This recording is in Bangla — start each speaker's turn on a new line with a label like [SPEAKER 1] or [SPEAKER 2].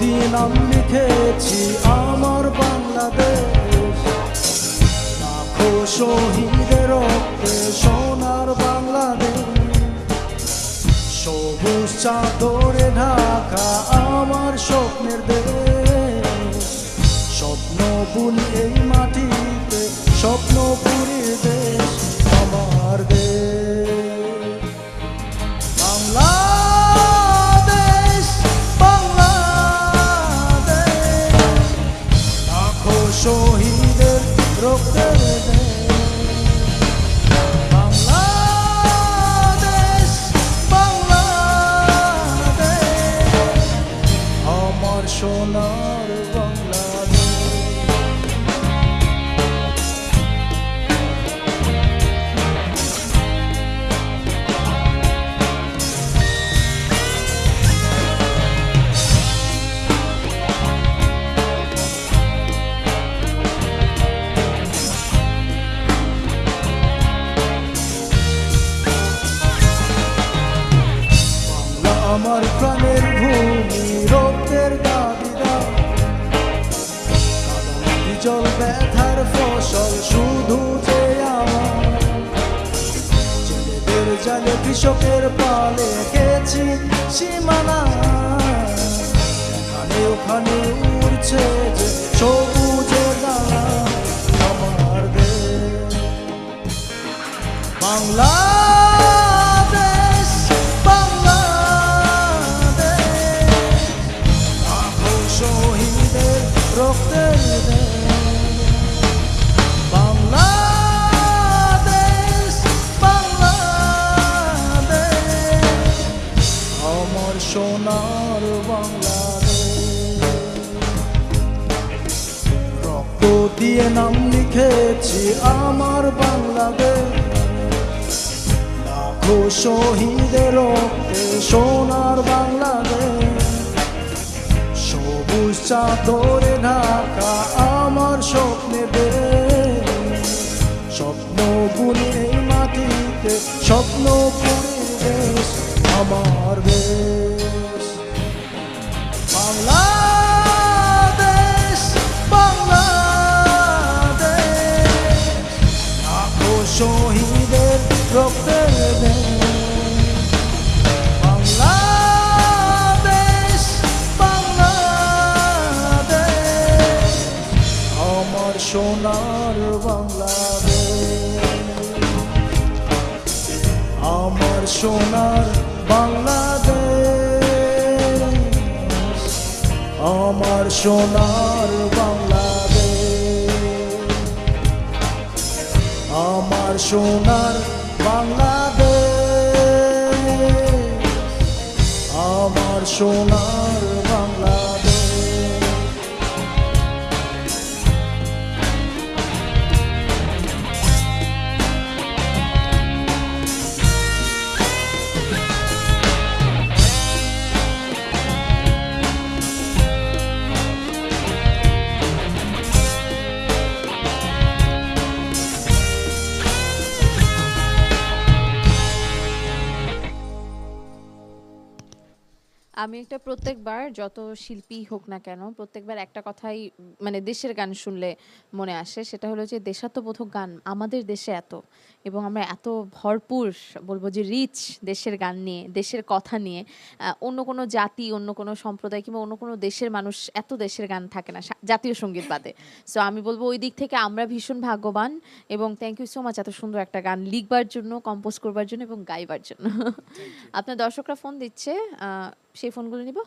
[SPEAKER 1] দিয়ে নাম লিখেছি আমার বাংলাদেশ, লাখো শহীদের রক্তে সোনার বাংলাদেশ। সবুজ চাদরে ঢাকা আমার স্বপ্নের দেশ, স্বপ্ন বুনি এই মাটিতে, স্বপ্নপুরীর দেশ আমার দেশ। বাংলাদেশ বাংলাদেশ, লাখো শহীদের রক্তের দেশ। বাংলাদেশ বাংলাদেশ, আমার সোনার বাংলাদেশ। আমার প্রাণের ভূমি, রক্তের দাবিদার, কাদামাটি জল ব্যথার ফসল শুধু যে আমার। ছেলেদের জালে কৃষকের পালে গেছি সীমানা, এখানে ওখানে উড়ছে যে সবুজের ডানা আমার দেশ। বাংলা রক্তের দেশ। বাংলাদেশ বাংলাদেশ, আমার সোনার বাংলাদেশ। রক্ত দিয়ে নাম লিখেছি আমার বাংলাদেশ, লাখো শহীদের রক্তে সোনার বাংলাদেশ। সবুজ চাদরে ঢাকা আমার স্বপ্নের দেশ, স্বপ্ন বুনি এই মাটিতে, স্বপ্নপুরীর দেশ আমার দেশ। বাংলাদেশ বাংলাদেশ, লাখো শহীদের রক্তের দেশ। সোনার বাংলাদেশ, আমার সোনার বাংলাদেশ, আমার সোনার বাংলাদেশ, আমার সোনার বাংলাদেশ, আমার সোনার বাংলাদেশ।
[SPEAKER 2] আমি একটা প্রত্যেকবার যত শিল্পী হোক না কেন প্রত্যেকবার একটা কথাই মানে দেশের গান শুনলে মনে আসে, সেটা হলো যে দেশাত্মবোধক গান আমাদের দেশে এত, এবং আমরা এত ভরপুর বলবো যে রিচ দেশের গান নিয়ে, দেশের কথা নিয়ে। অন্য কোনো জাতি, অন্য কোনো সম্প্রদায় কিংবা অন্য কোনো দেশের মানুষ এত দেশের গান থাকে না জাতীয় সঙ্গীত বাদে। সো আমি বলবো ওই দিক থেকে আমরা ভীষণ ভাগ্যবান, এবং থ্যাংক ইউ সো মাচ এত সুন্দর একটা গান লিখবার জন্য, কম্পোজ করবার জন্য এবং গাইবার জন্য। আপনার দর্শকরা ফোন দিচ্ছে, সেই ফোনগুলো নিব।